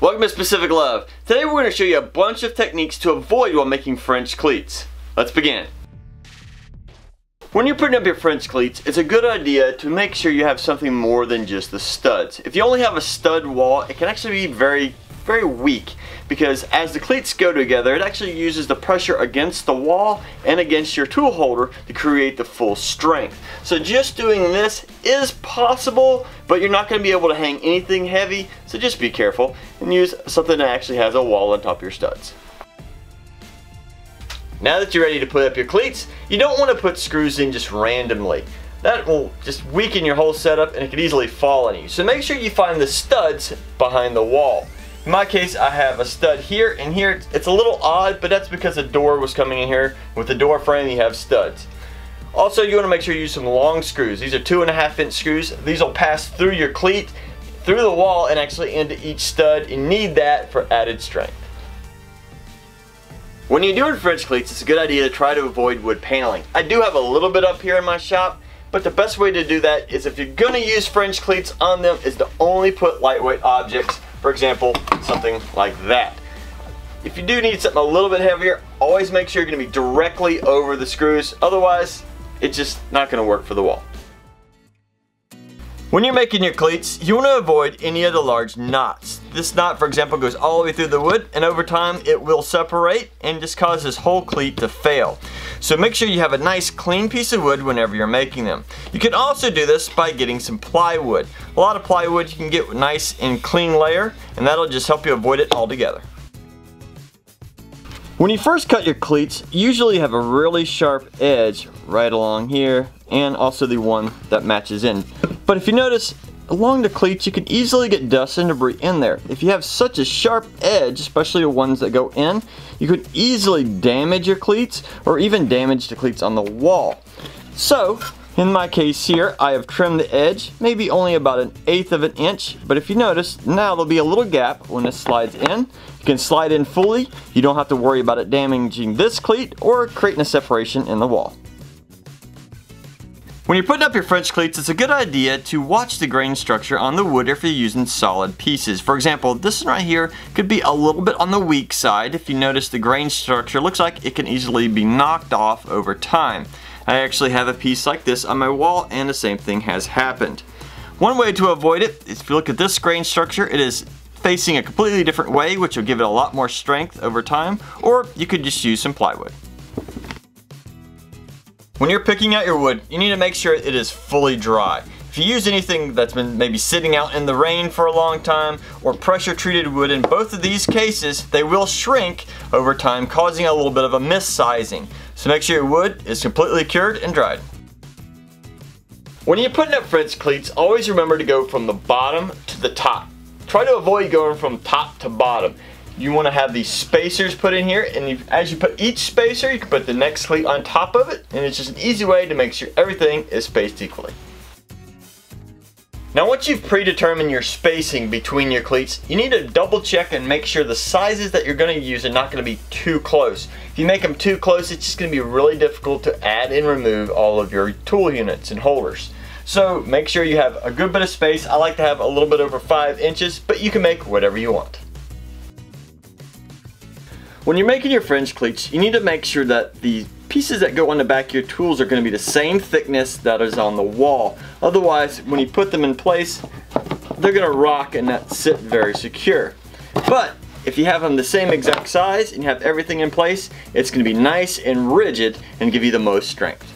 Welcome to Specific Love. Today we're going to show you a bunch of techniques to avoid while making French cleats. Let's begin. When you're putting up your French cleats, it's a good idea to make sure you have something more than just the studs. If you only have a stud wall, it can actually be very weak, because as the cleats go together, it actually uses the pressure against the wall and against your tool holder to create the full strength. So just doing this is possible, but you're not going to be able to hang anything heavy, so just be careful and use something that actually has a wall on top of your studs. Now that you're ready to put up your cleats, you don't want to put screws in just randomly. That will just weaken your whole setup and it could easily fall on you. So make sure you find the studs behind the wall. In my case, I have a stud here and here. It's a little odd, but that's because a door was coming in here. With the door frame, you have studs. Also, you want to make sure you use some long screws. These are 2.5-inch screws. These will pass through your cleat, through the wall, and actually into each stud. You need that for added strength. When you're doing French cleats, it's a good idea to try to avoid wood paneling. I do have a little bit up here in my shop, but the best way to do that is, if you're going to use French cleats on them, is to only put lightweight objects. For example, something like that. If you do need something a little bit heavier, always make sure you're going to be directly over the screws. Otherwise, it's just not going to work for the wall. When you're making your cleats, you want to avoid any of the large knots. This knot, for example, goes all the way through the wood, and over time it will separate and just cause this whole cleat to fail. So make sure you have a nice clean piece of wood whenever you're making them. You can also do this by getting some plywood. A lot of plywood you can get nice and clean layer, and that'll just help you avoid it altogether. When you first cut your cleats, you usually have a really sharp edge right along here, and also the one that matches in. But if you notice, along the cleats you can easily get dust and debris in there. If you have such a sharp edge, especially the ones that go in, you could easily damage your cleats or even damage the cleats on the wall. So, in my case here, I have trimmed the edge, maybe only about 1/8 of an inch, but if you notice, now there'll be a little gap when this slides in. You can slide in fully, you don't have to worry about it damaging this cleat or creating a separation in the wall. When you're putting up your French cleats, it's a good idea to watch the grain structure on the wood if you're using solid pieces. For example, this one right here could be a little bit on the weak side. If you notice, the grain structure looks like it can easily be knocked off over time. I actually have a piece like this on my wall, and the same thing has happened. One way to avoid it is, if you look at this grain structure, it is facing a completely different way, which will give it a lot more strength over time, or you could just use some plywood. When you're picking out your wood, you need to make sure it is fully dry. If you use anything that's been maybe sitting out in the rain for a long time, or pressure treated wood, in both of these cases, they will shrink over time, causing a little bit of a missizing. So make sure your wood is completely cured and dried. When you're putting up French cleats, always remember to go from the bottom to the top. Try to avoid going from top to bottom. You want to have these spacers put in here, and as you put each spacer, you can put the next cleat on top of it, and it's just an easy way to make sure everything is spaced equally. Now once you've predetermined your spacing between your cleats, you need to double check and make sure the sizes that you're going to use are not going to be too close. If you make them too close, it's just going to be really difficult to add and remove all of your tool units and holders. So make sure you have a good bit of space. I like to have a little bit over 5 inches, but you can make whatever you want. When you're making your French cleats, you need to make sure that the pieces that go on the back of your tools are going to be the same thickness that is on the wall. Otherwise, when you put them in place, they're going to rock and not sit very secure. But if you have them the same exact size and you have everything in place, it's going to be nice and rigid and give you the most strength.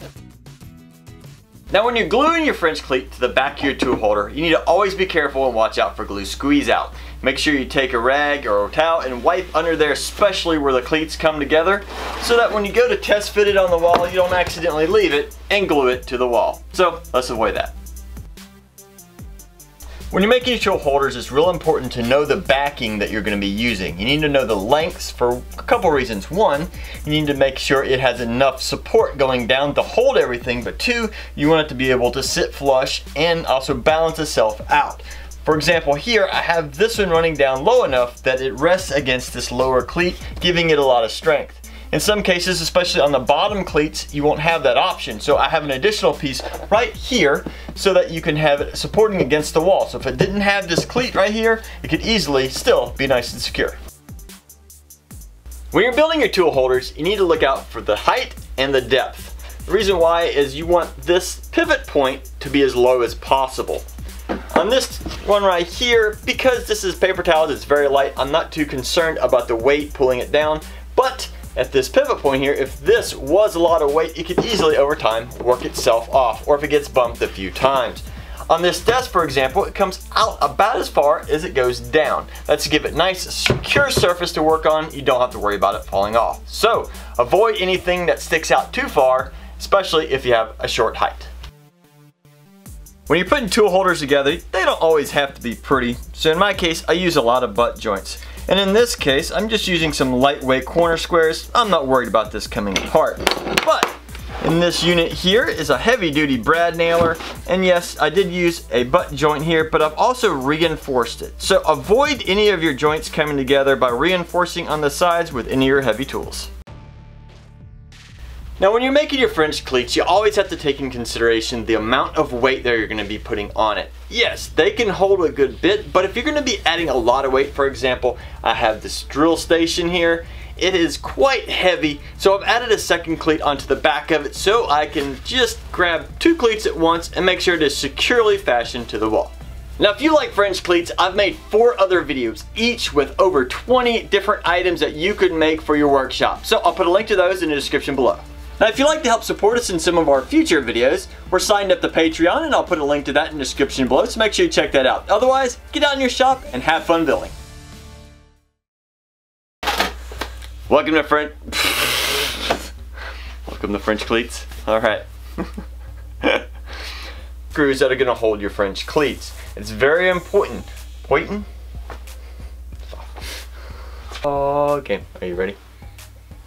Now when you're gluing your French cleat to the back of your tool holder, you need to always be careful and watch out for glue squeeze out. Make sure you take a rag or a towel and wipe under there, especially where the cleats come together, so that when you go to test fit it on the wall, you don't accidentally leave it and glue it to the wall. So let's avoid that. When you're making your tool holders, it's real important to know the backing that you're going to be using. You need to know the lengths for a couple reasons. One, you need to make sure it has enough support going down to hold everything, but two, you want it to be able to sit flush and also balance itself out. For example, here I have this one running down low enough that it rests against this lower cleat, giving it a lot of strength. In some cases, especially on the bottom cleats, you won't have that option. So I have an additional piece right here so that you can have it supporting against the wall. So if it didn't have this cleat right here, it could easily still be nice and secure. When you're building your tool holders, you need to look out for the height and the depth. The reason why is you want this pivot point to be as low as possible. On this one right here, because this is paper towels, it's very light, I'm not too concerned about the weight pulling it down, but at this pivot point here, if this was a lot of weight, it could easily over time work itself off, or if it gets bumped a few times. On this desk, for example, it comes out about as far as it goes down. That's to give it nice, secure surface to work on. You don't have to worry about it falling off. So avoid anything that sticks out too far, especially if you have a short height. When you're putting tool holders together, they don't always have to be pretty. So in my case, I use a lot of butt joints. And in this case, I'm just using some lightweight corner squares. I'm not worried about this coming apart. But in this unit here is a heavy duty brad nailer. And yes, I did use a butt joint here, but I've also reinforced it. So avoid any of your joints coming together by reinforcing on the sides with any of your heavy tools. Now when you're making your French cleats, you always have to take in consideration the amount of weight that you're going to be putting on it. Yes, they can hold a good bit, but if you're going to be adding a lot of weight, for example, I have this drill station here. It is quite heavy, so I've added a second cleat onto the back of it so I can just grab two cleats at once and make sure it is securely fastened to the wall. Now if you like French cleats, I've made 4 other videos, each with over 20 different items that you could make for your workshop. So I'll put a link to those in the description below. Now if you'd like to help support us in some of our future videos, we're signed up to Patreon and I'll put a link to that in the description below, so make sure you check that out. Otherwise, get out in your shop and have fun building. Welcome to French cleats. Alright. Screws that are going to hold your French cleats. It's very important. Okay, are you ready?